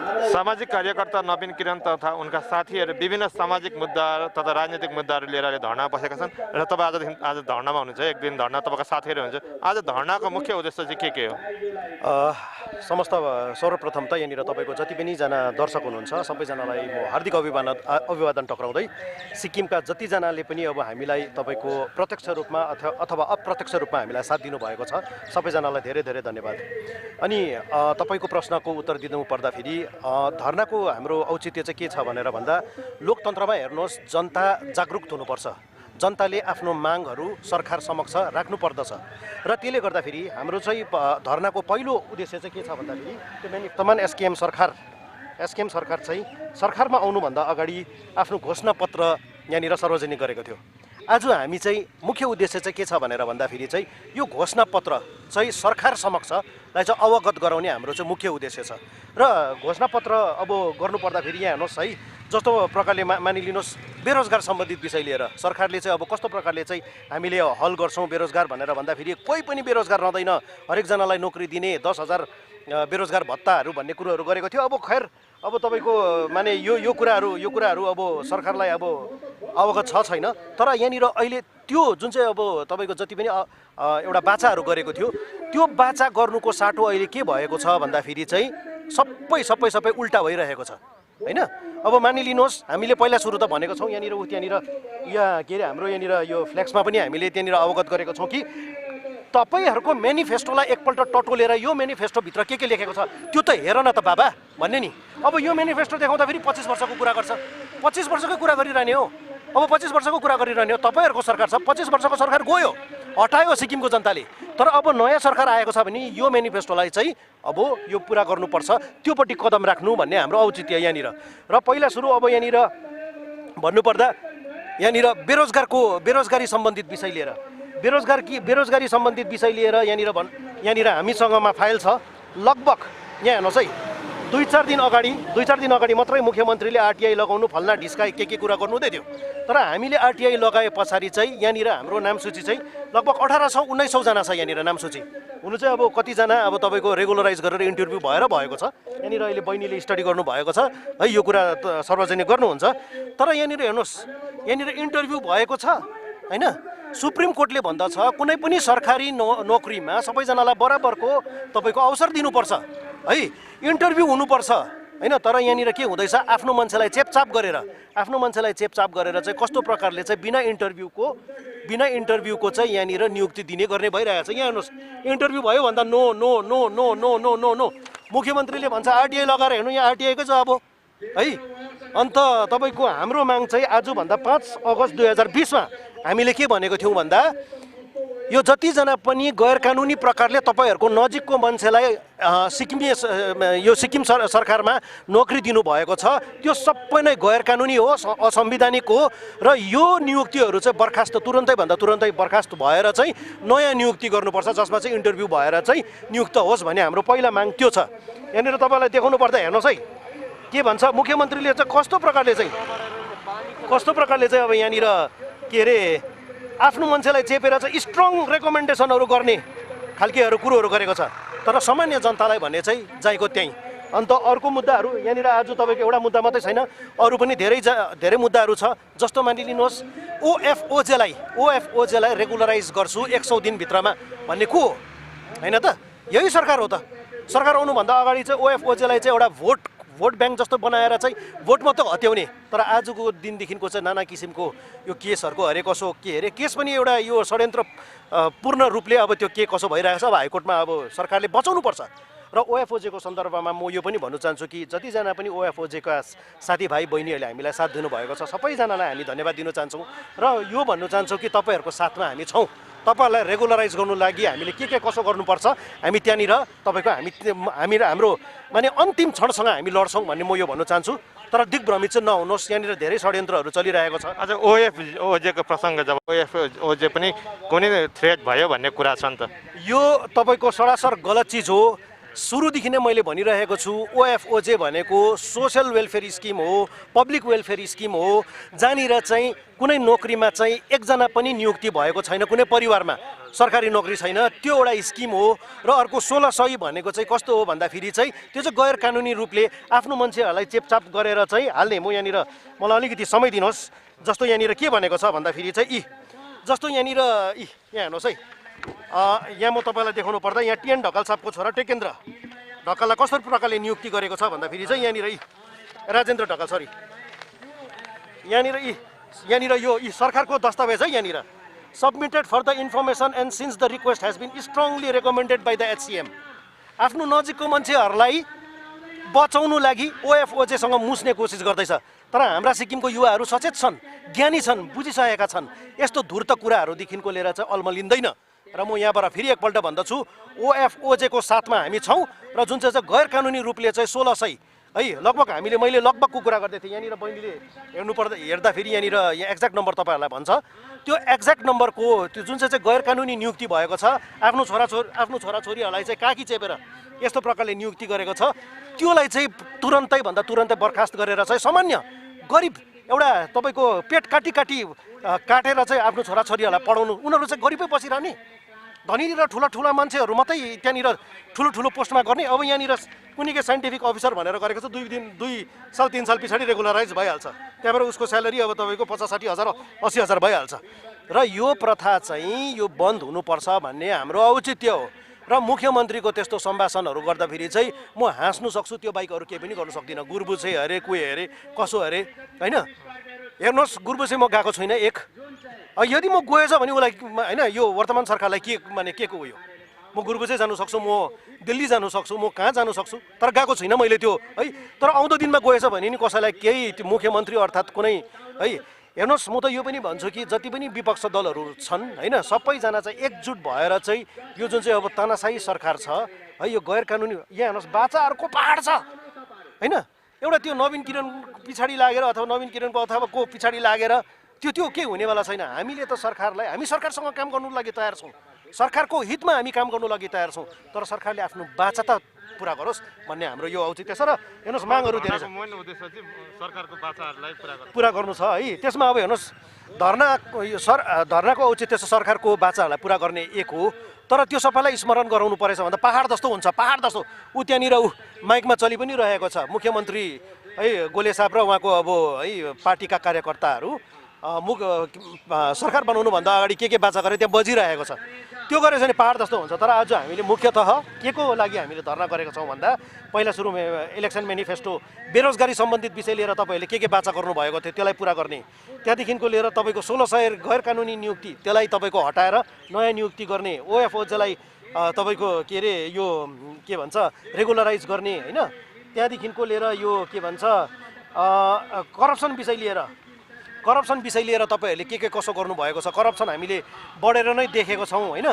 सामाजिक कार्यकर्ता नवीन किरण तथा उनका साथीहरू विभिन्न सामाजिक मुद्दा तथा राजनीतिक मुद्दाहरू लिएर अहिले धरना बसेका छन् र तपाईँ आज धरनामा हुनुहुन्छ। एक दिन धरना तपाईँका साथीहरू हुन्छ। आज धरनाको मुख्य उद्देश्य चाहिँ के हो? समस्त सर्वप्रथम त यहाँनिर तपाईँको जति पनि जना दर्शक हुनुहुन्छ सबैजनालाई म हार्दिक अभिवादन टक्राउँदै सिक्किमका जतिजनाले पनि अब हामीलाई तपाईँको प्रत्यक्ष रूपमा अथवा अप्रत्यक्ष रूपमा हामीलाई साथ दिनुभएको छ सबैजनालाई धेरै धेरै धन्यवाद। अनि तपाईँको प्रश्नको उत्तर दिनु पर्दाखेरि धरनाको हाम्रो औचित्य चाहिँ के छ भनेर भन्दा लोकतन्त्रमा हेर्नुहोस् जनता जागरुक हुनुपर्छ। जनताले आफ्नो मागहरू सरकार समक्ष राख्नुपर्दछ र त्यसले गर्दाखेरि हाम्रो चाहिँ धरनाको पहिलो उद्देश्य चाहिँ के छ भन्दाखेरि त्यो वर्तमान एसकेएम सरकार चाहिँ सरकारमा आउनुभन्दा अगाडि आफ्नो घोषणापत्र यहाँनिर सार्वजनिक गरेको थियो। आज हामी चाहिँ मुख्य उद्देश्य चाहिँ के छ भनेर भन्दाखेरि चाहिँ यो घोषणापत्र चाहिँ सरकार समक्षलाई चाहिँ अवगत गराउने हाम्रो चाहिँ मुख्य उद्देश्य छ। र घोषणापत्र अब गर्नुपर्दाखेरि यहाँ हेर्नुहोस् है, जस्तो प्रकारले मानिलिनुहोस् बेरोजगार सम्बन्धित विषय लिएर सरकारले चाहिँ अब कस्तो प्रकारले चाहिँ हामीले हल गर्छौँ बेरोजगार भनेर भन्दाखेरि कोही पनि बेरोजगार रहँदैन, हरेकजनालाई नोकरी दिने 10,000 बेरोजगार भत्ताहरू भन्ने कुरोहरू गरेको थियो। अब खैर अब तपाईँको माने यो कुराहरू अब सरकारलाई अब अवगत छ छैन, तर यहाँनिर अहिले त्यो जुन चाहिँ अब तपाईँको जति पनि एउटा बाचाहरू गरेको थियो त्यो बाचा गर्नुको साटो अहिले के भएको छ भन्दाखेरि चाहिँ सबै उल्टा भइरहेको छ हैन। अब मानिलिनुहोस् हामीले पहिला सुरु त भनेको छौँ यहाँनिर यहाँ के अरे हाम्रो यहाँनिर यो फ्लेक्समा पनि हामीले त्यहाँनिर अवगत गरेको छौँ कि तपाईहरूको मेनिफेस्टोलाई एकपल्ट टटोलेर यो मेनिफेस्टोभित्र के लेखेको छ त्यो त हेर न त बाबा भन्ने नि। अब यो मेनिफेस्टो देखाउँदा फेरि 25 वर्षको कुरा गर्छ, 25 वर्षकै कुरा गरिरहने हो। अब 25 वर्षको कुरा गरिरहने हो, तपाईँहरूको सरकार छ, 25 वर्षको सरकार गयो, हटायो सिक्किमको जनताले। तर अब नयाँ सरकार आएको छ भने यो मेनिफेस्टोलाई चाहिँ अब यो पुरा गर्नुपर्छ, त्योपट्टि कदम राख्नु भन्ने हाम्रो औचित्य यहाँनिर। र पहिला सुरु अब यहाँनिर भन्नुपर्दा यहाँनिर बेरोजगारी सम्बन्धित विषय लिएर बेरोजगारी सम्बन्धित विषय लिएर यहाँनिर हामीसँगमा फाइल छ। लगभग यहाँ हेर्नुहोस् है, दुई चार दिन अगाडि मात्रै मुख्यमन्त्रीले आरटीआई लगाउनु फल्ना ढिस्का के कुरा गर्नु हुँदै थियो। तर हामीले आरटीआई लगाए पछाडि चाहिँ यहाँनिर हाम्रो नामसूची चाहिँ लगभग 1800-1900 जना छ यहाँनिर नामसूची। हुनु चाहिँ अब कतिजना अब तपाईँको रेगुलराइज गरेर इन्टरभ्यू भएर भएको छ। यहाँनिर अहिले बहिनीले स्टडी गर्नु भएको छ है, यो कुरा सार्वजनिक गर्नुहुन्छ। तर यहाँनिर हेर्नुहोस्, यहाँनिर इन्टरभ्यू भएको छ हैन। सुप्रिम कोर्टले भन्दछ कुनै पनि सरकारी नोकरीमा सबैजनालाई बराबरको तपाईँको अवसर दिनुपर्छ है, इन्टरभ्यू हुनुपर्छ हैन। तर यहाँनिर के हुँदैछ, आफ्नो मान्छेलाई चेपचाप गरेर चाहिँ कस्तो प्रकारले चाहिँ बिना इन्टरभ्यूको चाहिँ यहाँनिर नियुक्ति दिने गर्ने भइरहेको छ। यहाँ हेर्नुहोस्, इन्टरभ्यू भयो भन्दा no no no no no no no no मुख्यमन्त्रीले भन्छ आरटीआई लगाएर हेर्नु, यहाँ आरटीआईकै जवाब हो है। अन्त तपाईँको हाम्रो माग चाहिँ आजभन्दा 5 अगस्त 2020मा हामीले के भनेको थियौँ भन्दा यो जतिजना पनि गैर कानुनी प्रकारले तपाईँहरूको नजिकको मान्छेलाई सिक्किम सरकारमा नोकरी दिनुभएको छ त्यो सबै नै गैर कानुनी हो, असंवैधानिक हो। र यो नियुक्तिहरू चाहिँ तुरन्तै बर्खास्त भएर चाहिँ नयाँ नियुक्ति गर्नुपर्छ, जसमा चाहिँ इन्टरभ्यू भएर चाहिँ नियुक्त होस् भन्ने हाम्रो पहिला माग त्यो छ। यहाँनिर तपाईँलाई देखाउनु पर्दा हेर्नुहोस् है के भन्छ मुख्यमन्त्रीले चाहिँ कस्तो प्रकारले चाहिँ अब यहाँनिर के अरे आफ्नो मान्छेलाई चेपेर चाहिँ स्ट्रङ रेकमेन्डेसनहरू गर्ने खालकेहरू कुरोहरू गरेको छ। तर सामान्य जनतालाई भने चाहिँ जाइको त्यहीँ। अन्त अर्को मुद्दाहरू यहाँनिर आज तपाईँको एउटा मुद्दा मात्रै छैन, अरू पनि धेरै मुद्दाहरू छ। जस्तो मानिलिनुहोस् ओएफओजेलाई रेगुलराइज गर्छु 100 दिनभित्रमा भन्ने को हो होइन त, यही सरकार हो त। सरकार आउनुभन्दा अगाडि चाहिँ ओएफओजेलाई चाहिँ एउटा भोट ब्याङ्क जस्तो बनाएर चाहिँ भोट मात्रै हत्याउने। तर आजको दिनदेखिको चाहिँ नाना किसिमको यो केसहरूको केस पनि एउटा यो षड्यन्त्र पूर्ण रूपले अब त्यो के कसो भइरहेको छ। अब हाइकोर्टमा अब सरकारले बचाउनुपर्छ। र ओएफओजेको सन्दर्भमा म यो पनि भन्नु चाहन्छु कि जतिजना पनि ओएफओजेका साथीभाइ बहिनीहरूले हामीलाई साथ दिनुभएको छ सबैजनालाई हामी धन्यवाद दिन चाहन्छौँ। र यो भन्नु चाहन्छौँ कि तपाईँहरूको साथमा हामी छौँ। तपाईँहरूलाई रेगुलराइज गर्नु लागि हामीले के कसो गर्नुपर्छ हामी त्यहाँनिर तपाईँको हाम्रो माने अन्तिम क्षणसँग हामी लड्छौँ भन्ने म यो भन्नु चाहन्छु। तर दिग्भ्रमित चाहिँ नहुनुहोस्, यहाँनिर धेरै षड्यन्त्रहरू चलिरहेको छ। आज ओएफओजेको प्रसङ्ग जब ओएफओजे पनि कुनै थ्रेट भयो भन्ने कुरा छ नि त, यो तपाईँको सरासर गलत चिज हो। सुरुदेखि नै मैले भनिरहेको छु ओएफओजे भनेको सोसल वेलफेयर स्किम हो, पब्लिक वेलफेयर स्किम हो, जहाँनिर चाहिँ कुनै नोकरीमा चाहिँ एकजना पनि नियुक्ति भएको छैन, कुनै परिवारमा सरकारी नोकरी छैन, त्यो एउटा स्किम हो। र अर्को 1600 भनेको चाहिँ कस्तो हो भन्दाखेरि चाहिँ त्यो चाहिँ गैर कानुनी रूपले आफ्नो मान्छेहरूलाई चेपचाप गरेर चाहिँ हाल्ने। म यहाँनिर मलाई अलिकति समय दिनुहोस्। जस्तो यहाँनिर के भनेको छ भन्दाखेरि चाहिँ जस्तो यहाँनिर यहाँ हेर्नुहोस् है, यहाँ म तपाईँलाई देखाउनु पर्दा यहाँ टिएन ढकाल साहबको छोरा टेकेन्द्र ढकाललाई कस्तो प्रकारले नियुक्ति गरेको छ भन्दाखेरि चाहिँ यहाँनिर राजेन्द्र ढकाल सरी यहाँनिर यो सरकारको दस्तावेज है। यहाँनिर submitted for the information and since the request has been strongly recommended by the HCM. आफ्नो नजिकको मान्छेहरूलाई बचाउनु लागि ओएफओजेसँग मुस्ने कोसिस गर्दैछ। तर हाम्रा सिक्किमको युवाहरू सचेत छन्, ज्ञानी छन्, बुझिसकेका छन्। यस्तो धूर्त कुराहरूदेखिको लिएर चाहिँ अल्मलिँदैन। र म यहाँबाट फेरि एकपल्ट भन्दछु, ओएफओजेको साथमा हामी छौँ र जुन चाहिँ गैर कानुनी रूपले चाहिँ 1600 है लगभग मैले लगभगको कुरा गर्दै थिएँ। यहाँनिर बहिनीले हेर्दाखेरि यहाँनिर यहाँ एक्ज्याक्ट नम्बर तपाईँहरूलाई भन्छ। त्यो एक्ज्याक्ट नम्बरको त्यो जुन चाहिँ गैर कानुनी नियुक्ति भएको छ, आफ्नो छोराछोरीहरूलाई चाहिँ काकी चेपेर यस्तो प्रकारले नियुक्ति गरेको छ, त्योलाई चाहिँ तुरन्तै बर्खास्त गरेर चाहिँ सामान्य गरिब एउटा तपाईँको पेट काटेर चाहिँ आफ्नो छोराछोरीहरूलाई पढाउनु, उनीहरू चाहिँ गरिबै बसिरहने, धनी र ठुला मान्छेहरू मात्रै त्यहाँनिर ठुलो पोस्टमा गर्ने। अब यहाँनिर कुनै साइन्टिफिक अफिसर भनेर गरेको छ, 2 साल 3 साल पछाडि रेगुलराइज भइहाल्छ। त्यहाँबाट उसको स्यालेरी अब तपाईँको 50-60 हजार 80 हजार भइहाल्छ। र यो प्रथा चाहिँ यो बन्द हुनुपर्छ भन्ने हाम्रो औचित्य हो। र मुख्यमन्त्रीको त्यस्तो सम्भाषणहरू गर्दाखेरि चाहिँ म हाँस्नु सक्छु, त्यो बाहेक अरू केही पनि गर्नु सक्दिनँ। गुर्बुचे अरे कोही अरे कसो अरे होइन। हेर्नुहोस्, गुर्बुचे म गएको छुइनँ। यदि म गएछ भने उसलाई होइन यो वर्तमान सरकारलाई के को उयो, म गुर्बुचे जानु सक्छु, म दिल्ली जानु सक्छु, म कहाँ जानु सक्छु, तर गएको छुइनँ मैले त्यो है। तर आउँदो दिनमा गएछ भने नि कसैलाई केही मुख्यमन्त्री अर्थात् कुनै है। हेर्नुहोस्, म त यो पनि भन्छु कि जति पनि विपक्ष दलहरू छन् होइन, सबैजना चाहिँ एकजुट भएर चाहिँ यो जुन चाहिँ अब तानाशाही सरकार छ है, यो गैर कानुनी यहाँ हेर्नुहोस् बाचाहरूको पहाड छ होइन। एउटा त्यो नवीन किरण पछाडि लागेर अथवा नवीन किरणको अथवा को पछाडि लागेर त्यो केही हुनेवाला छैन। हामीले त हामी सरकारसँग काम गर्नुको लागि तयार छौँ, सरकारको हितमा हामी काम गर्नु लागि तयार छौँ। तर सरकारले आफ्नो बाचा त पुरा गरोस् भन्ने हाम्रो यो औचित्य छ। र हेर्नुहोस् मागहरू धेरै छ, सरकारको बाचाहरूलाई पुरा गर्नु छ है। त्यसमा अब हेर्नुहोस् धरनाको औचित्य छ सरकारको बाचाहरूलाई पुरा गर्ने एक हो। तर त्यो सबैलाई स्मरण गराउनु परेछ भन्दा पहाड जस्तो हुन्छ, पहाड जस्तो त्यहाँनिर माइकमा चलि पनि रहेको छ। मुख्यमन्त्री है गोले साहब र उहाँको अब है पार्टीका कार्यकर्ताहरू सरकार बनाउनुभन्दा अगाडि के बाचा गरे त्यहाँ बजिरहेको छ। त्यो गरेछ भने पहाड जस्तो हुन्छ। तर आज हामीले मुख्यतः के को लागि हामीले धरना गरेको छौँ भन्दा पहिला सुरुमा इलेक्सन मेनिफेस्टो बेरोजगारी सम्बन्धित विषय लिएर तपाईँहरूले के बाचा गर्नुभएको थियो त्यसलाई पुरा गर्ने, त्यहाँदेखिको लिएर तपाईँको 1600 गैर कानुनी नियुक्ति त्यसलाई तपाईँको हटाएर नयाँ नियुक्ति गर्ने, ओएफओजेलाई तपाईँको के अरे यो के भन्छ रेगुलराइज गर्ने होइन। त्यहाँदेखिको लिएर यो के भन्छ करप्सन विषय लिएर तपाईँहरूले के कसो गर्नुभएको छ। करप्सन हामीले बढेर नै देखेको छौँ होइन।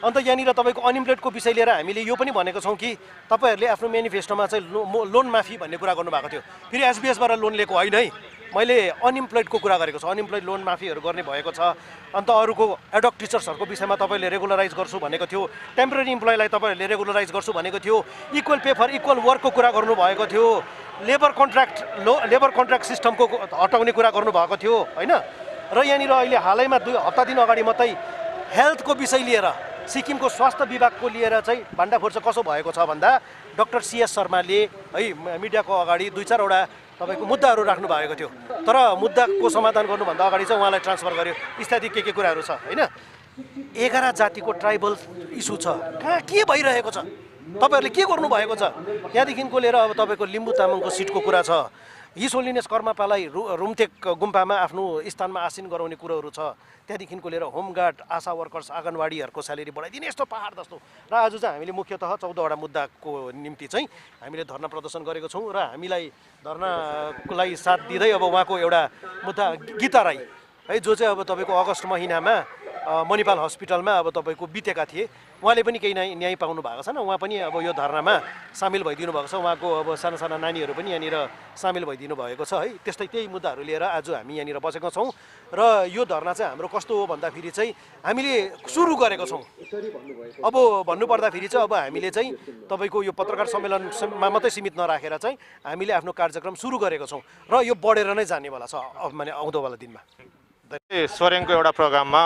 अन्त यहाँनिर तपाईँको अनइम्प्लोइडको विषय लिएर हामीले यो पनि भनेको छौँ कि तपाईँहरूले आफ्नो मेनिफेस्टोमा चाहिँ लोन माफी भन्ने कुरा गर्नुभएको थियो। फेरि एसबिएसबाट लोन लिएको होइन है, मैले अनइम्प्लोइडको कुरा गरेको छु। अनइम्प्लोइड लोन माफीहरू गर्ने भएको छ। अन्त अरूको एडोक टिचर्सहरूको विषयमा तपाईँले रेगुलराइज गर्छु भनेको थियो। टेम्पोरेरी इम्प्लोइलाई तपाईँहरूले रेगुलराइज गर्छु भनेको थियो। इक्वल पे फर इक्वल वर्कको कुरा गर्नुभएको थियो। लेबर कन्ट्र्याक्ट सिस्टमको हटाउने कुरा गर्नुभएको थियो होइन। र यहाँनिर अहिले हालैमा 2 हप्ता दिन अगाडि मात्रै हेल्थको विषय लिएर सिक्किमको स्वास्थ्य विभागको लिएर चाहिँ भाण्डाफोड कसो भएको छ भन्दा डाक्टर सीएस शर्माले है मिडियाको अगाडि 2-4 वटा तपाईँको मुद्दाहरू राख्नु भएको थियो। तर मुद्दाको समाधान गर्नुभन्दा अगाडि चाहिँ उहाँलाई ट्रान्सफर गर्यो इत्यादि के कुराहरू छ होइन। 11 जातिको ट्राइबल इस्यु छ, कहाँ के भइरहेको छ, तपाईँहरूले के गर्नुभएको छ। त्यहाँदेखिको लिएर अब तपाईँको लिम्बू तामाङको सिटको कुरा छ। हिस होलिनेस कर्मापालाई रुम्तेक गुम्पामा आफ्नो स्थानमा आसीन गराउने कुरोहरू छ। त्यहाँदेखिको लिएर होमगार्ड, आशा वर्कर्स, आँगनवाडीहरूको स्यालेरी बढाइदिने यस्तो पहाड जस्तो। र आज चाहिँ हामीले मुख्यतः 14 वटा मुद्दाको निम्ति चाहिँ हामीले धरना प्रदर्शन गरेको छौँ। र हामीलाई धरनाको लागि साथ दिँदै अब उहाँको एउटा मुद्दा गीता राई है जो चाहिँ अब तपाईँको अगस्त महिनामा मणिपाल हस्पिटलमा अब तपाईँको बितेका थिए। उहाँले पनि केही न्याय पाउनु भएको छैन। उहाँ पनि अब यो धरनामा सामेल भइदिनु भएको छ। उहाँको अब साना साना नानीहरू पनि यहाँनिर सामेल भइदिनु भएको छ है। त्यस्तै त्यही मुद्दाहरू लिएर आज हामी यहाँनिर बसेका छौँ र यो धरना चाहिँ हाम्रो कस्तो हो भन्दाखेरि चाहिँ हामीले सुरु गरेको छौँ। अब भन्नुपर्दाखेरि चाहिँ अब हामीले चाहिँ तपाईँको यो पत्रकार सम्मेलनमा मात्रै सीमित नराखेर चाहिँ हामीले आफ्नो कार्यक्रम सुरु गरेको छौँ र यो बढेर नै जानेवाला छ माने आउँदोवाला दिनमा। सोरेङको एउटा प्रोग्राममा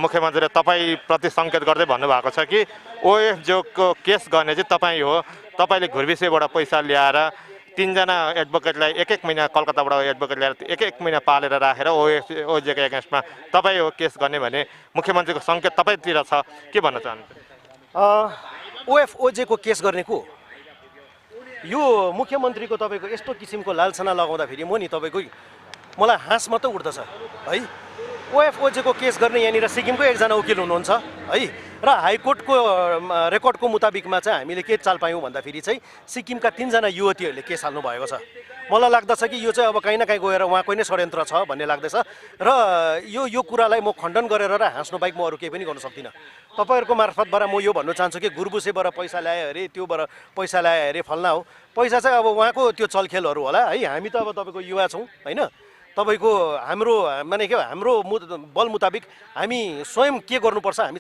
मुख्यमन्त्रीले तपाईँप्रति सङ्केत गर्दै भन्नुभएको छ कि ओएफजेको केस गर्ने चाहिँ तपाईँ हो, तपाईँले घुर्विसेबाट पैसा ल्याएर 3 जना एडभोकेटलाई एक महिना कलकत्ताबाट एडभोकेट ल्याएर एक महिना पालेर राखेर ओएफजेको एगेन्स्टमा तपाईँ हो केस गर्ने भने मुख्यमन्त्रीको सङ्केत तपाईँतिर छ, के भन्न चाहनुहुन्छ? ओएफओजेको केस गर्ने को यो मुख्यमन्त्रीको तपाईँको यस्तो किसिमको लालछना लगाउँदाखेरि म नि तपाईँको मलाई हाँस मात्रै उठ्दछ है। ओएफओजेको केस गर्ने यहाँनिर सिक्किमको एकजना वकिल हुनुहुन्छ है र हाइकोर्टको रेकर्डको मुताबिकमा चाहिँ हामीले के चाल पायौँ भन्दाखेरि चाहिँ सिक्किमका 3 जना युवतीहरूले केस हाल्नु भएको छ। मलाई लाग्दछ कि यो चाहिँ अब कहीँ न कहीँ गएर उहाँकै नै षड्यन्त्र छ भन्ने लाग्दैछ र यो कुरालाई म खण्डन गरेर र हाँस्नु बाहेक म अरू केही पनि गर्न सक्दिनँ। तपाईँहरूको मार्फतबाट म यो भन्नु चाहन्छु कि घुर्बुसेबाट पैसा ल्यायो अरे, त्योबाट पैसा ल्यायो अरे, फल्ना हो। पैसा चाहिँ अब उहाँको त्यो चलखेलहरू होला है। हामी त अब तपाईँको युवा छौँ होइन। तपाईँको हाम्रो माने के हाम्रो बल मुताबिक हामी स्वयं के गर्नुपर्छ हामी